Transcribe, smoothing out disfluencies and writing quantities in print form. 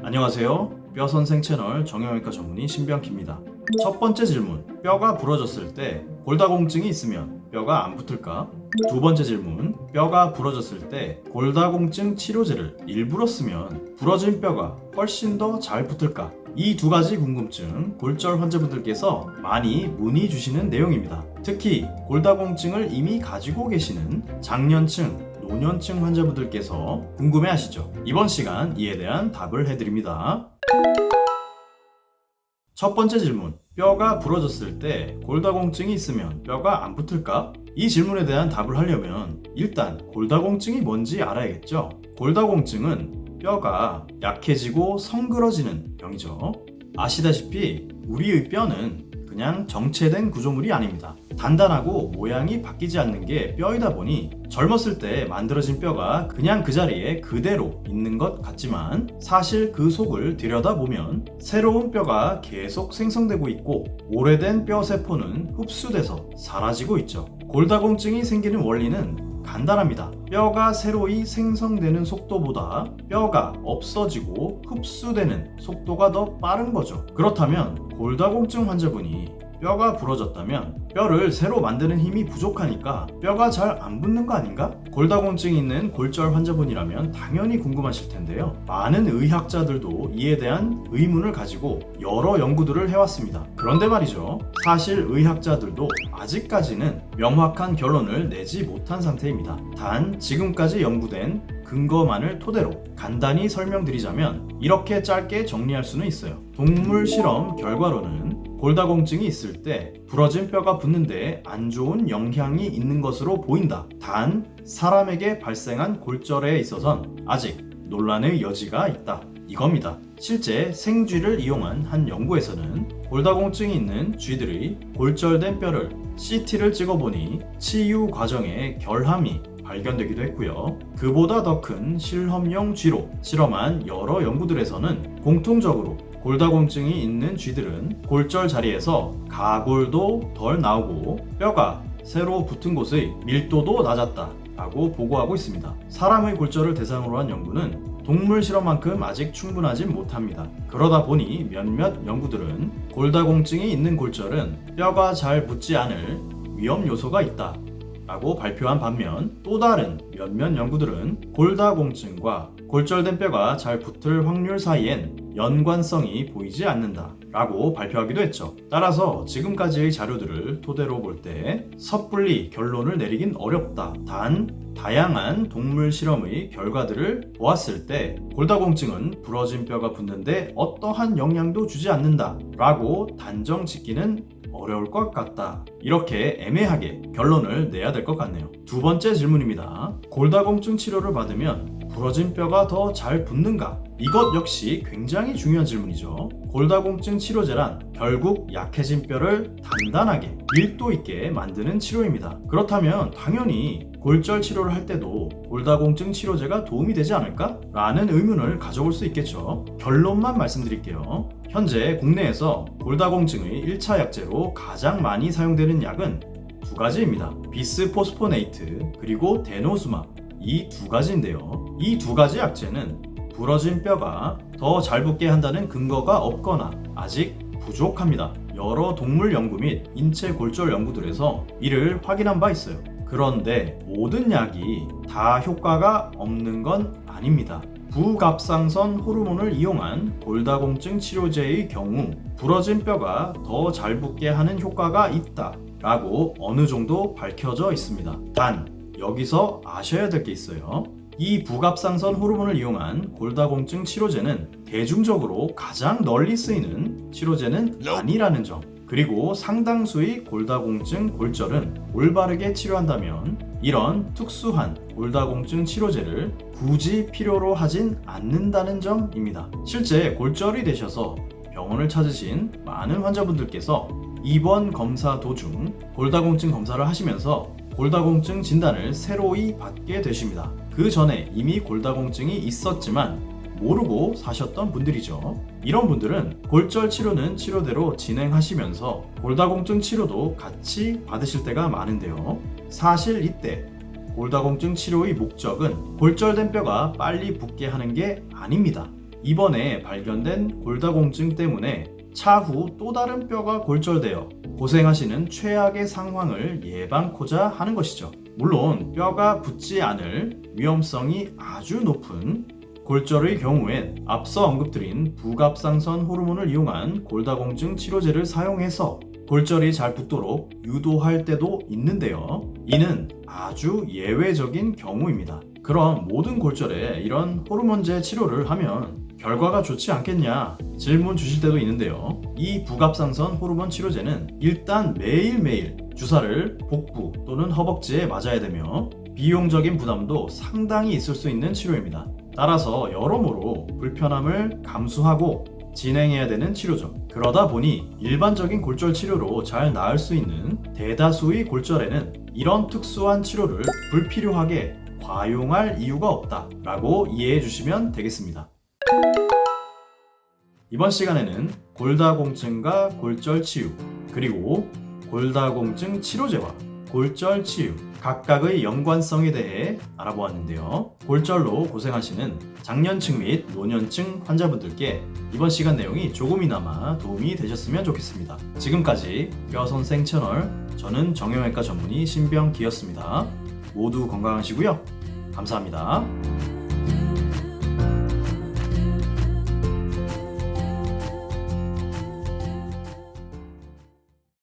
안녕하세요. 뼈선생 채널 정형외과 전문의 신병키입니다. 첫 번째 질문, 뼈가 부러졌을 때 골다공증이 있으면 뼈가 안 붙을까? 두 번째 질문, 뼈가 부러졌을 때 골다공증 치료제를 일부러 쓰면 부러진 뼈가 훨씬 더 잘 붙을까? 이 두 가지 궁금증 골절 환자분들께서 많이 문의 주시는 내용입니다. 특히 골다공증을 이미 가지고 계시는 장년층, 노년층 환자분들께서 궁금해하시죠. 이번 시간 이에 대한 답을 해드립니다. 첫 번째 질문, 뼈가 부러졌을 때 골다공증이 있으면 뼈가 안 붙을까? 이 질문에 대한 답을 하려면 일단 골다공증이 뭔지 알아야겠죠. 골다공증은 뼈가 약해지고 성그러지는 병이죠. 아시다시피 우리의 뼈는 그냥 정체된 구조물이 아닙니다. 단단하고 모양이 바뀌지 않는 게 뼈이다 보니 젊었을 때 만들어진 뼈가 그냥 그 자리에 그대로 있는 것 같지만 사실 그 속을 들여다보면 새로운 뼈가 계속 생성되고 있고 오래된 뼈 세포는 흡수돼서 사라지고 있죠. 골다공증이 생기는 원리는 간단합니다. 뼈가 새로이 생성되는 속도보다 뼈가 없어지고 흡수되는 속도가 더 빠른 거죠. 그렇다면 골다공증 환자분이 뼈가 부러졌다면 뼈를 새로 만드는 힘이 부족하니까 뼈가 잘 안 붙는 거 아닌가? 골다공증이 있는 골절 환자분이라면 당연히 궁금하실 텐데요. 많은 의학자들도 이에 대한 의문을 가지고 여러 연구들을 해왔습니다. 그런데 말이죠. 사실 의학자들도 아직까지는 명확한 결론을 내지 못한 상태입니다. 단 지금까지 연구된 근거만을 토대로 간단히 설명드리자면 이렇게 짧게 정리할 수는 있어요. 동물 실험 결과로는 골다공증이 있을 때 부러진 뼈가 붙는데 안 좋은 영향이 있는 것으로 보인다. 단 사람에게 발생한 골절에 있어선 아직 논란의 여지가 있다. 이겁니다. 실제 생쥐를 이용한 한 연구에서는 골다공증이 있는 쥐들의 골절된 뼈를 CT를 찍어보니 치유 과정에 결함이 발견되기도 했고요. 그보다 더 큰 실험용 쥐로 실험한 여러 연구들에서는 공통적으로 골다공증이 있는 쥐들은 골절 자리에서 가골도 덜 나오고 뼈가 새로 붙은 곳의 밀도도 낮았다 라고 보고하고 있습니다. 사람의 골절을 대상으로 한 연구는 동물 실험만큼 아직 충분하진 못합니다. 그러다 보니 몇몇 연구들은 골다공증이 있는 골절은 뼈가 잘 붙지 않을 위험 요소가 있다 라고 발표한 반면 또 다른 몇몇 연구들은 골다공증과 골절된 뼈가 잘 붙을 확률 사이엔 연관성이 보이지 않는다 라고 발표하기도 했죠. 따라서 지금까지의 자료들을 토대로 볼 때 섣불리 결론을 내리긴 어렵다. 단 다양한 동물 실험의 결과들을 보았을 때 골다공증은 부러진 뼈가 붙는데 어떠한 영향도 주지 않는다 라고 단정 짓기는 어려울 것 같다. 이렇게 애매하게 결론을 내야 될 것 같네요. 두 번째 질문입니다. 골다공증 치료를 받으면 부러진 뼈가 더 잘 붙는가? 이것 역시 굉장히 중요한 질문이죠. 골다공증 치료제란 결국 약해진 뼈를 단단하게 밀도 있게 만드는 치료입니다. 그렇다면 당연히 골절 치료를 할 때도 골다공증 치료제가 도움이 되지 않을까? 라는 의문을 가져볼 수 있겠죠. 결론만 말씀드릴게요. 현재 국내에서 골다공증의 1차 약제로 가장 많이 사용되는 약은 두 가지입니다. 비스포스포네이트 그리고 데노수맙, 이 두 가지인데요. 이 두 가지 약제는 부러진 뼈가 더 잘 붙게 한다는 근거가 없거나 아직 부족합니다. 여러 동물 연구 및 인체 골절 연구들에서 이를 확인한 바 있어요. 그런데 모든 약이 다 효과가 없는 건 아닙니다. 부갑상선 호르몬을 이용한 골다공증 치료제의 경우 부러진 뼈가 더 잘 붙게 하는 효과가 있다 라고 어느 정도 밝혀져 있습니다. 단 여기서 아셔야 될 게 있어요. 이 부갑상선 호르몬을 이용한 골다공증 치료제는 대중적으로 가장 널리 쓰이는 치료제는 아니라는 점, 그리고 상당수의 골다공증 골절은 올바르게 치료한다면 이런 특수한 골다공증 치료제를 굳이 필요로 하진 않는다는 점입니다. 실제 골절이 되셔서 병원을 찾으신 많은 환자분들께서 입원 검사 도중 골다공증 검사를 하시면서 골다공증 진단을 새로이 받게 되십니다. 그 전에 이미 골다공증이 있었지만 모르고 사셨던 분들이죠. 이런 분들은 골절 치료는 치료대로 진행하시면서 골다공증 치료도 같이 받으실 때가 많은데요. 사실 이때 골다공증 치료의 목적은 골절된 뼈가 빨리 붙게 하는 게 아닙니다. 이번에 발견된 골다공증 때문에 차후 또 다른 뼈가 골절되어 고생하시는 최악의 상황을 예방코자 하는 것이죠. 물론 뼈가 붙지 않을 위험성이 아주 높은 골절의 경우엔 앞서 언급드린 부갑상선 호르몬을 이용한 골다공증 치료제를 사용해서 골절이 잘 붙도록 유도할 때도 있는데요. 이는 아주 예외적인 경우입니다. 그럼 모든 골절에 이런 호르몬제 치료를 하면 결과가 좋지 않겠냐 질문 주실 때도 있는데요. 이 부갑상선 호르몬 치료제는 일단 매일매일 주사를 복부 또는 허벅지에 맞아야 되며 비용적인 부담도 상당히 있을 수 있는 치료입니다. 따라서 여러모로 불편함을 감수하고 진행해야 되는 치료죠. 그러다 보니 일반적인 골절 치료로 잘 나을 수 있는 대다수의 골절에는 이런 특수한 치료를 불필요하게 과용할 이유가 없다라고 이해해 주시면 되겠습니다. 이번 시간에는 골다공증과 골절 치유, 그리고 골다공증 치료제와 골절 치유 각각의 연관성에 대해 알아보았는데요. 골절로 고생하시는 장년층 및 노년층 환자분들께 이번 시간 내용이 조금이나마 도움이 되셨으면 좋겠습니다. 지금까지 뼈선생 채널, 저는 정형외과 전문의 신병기였습니다. 모두 건강하시고요. 감사합니다.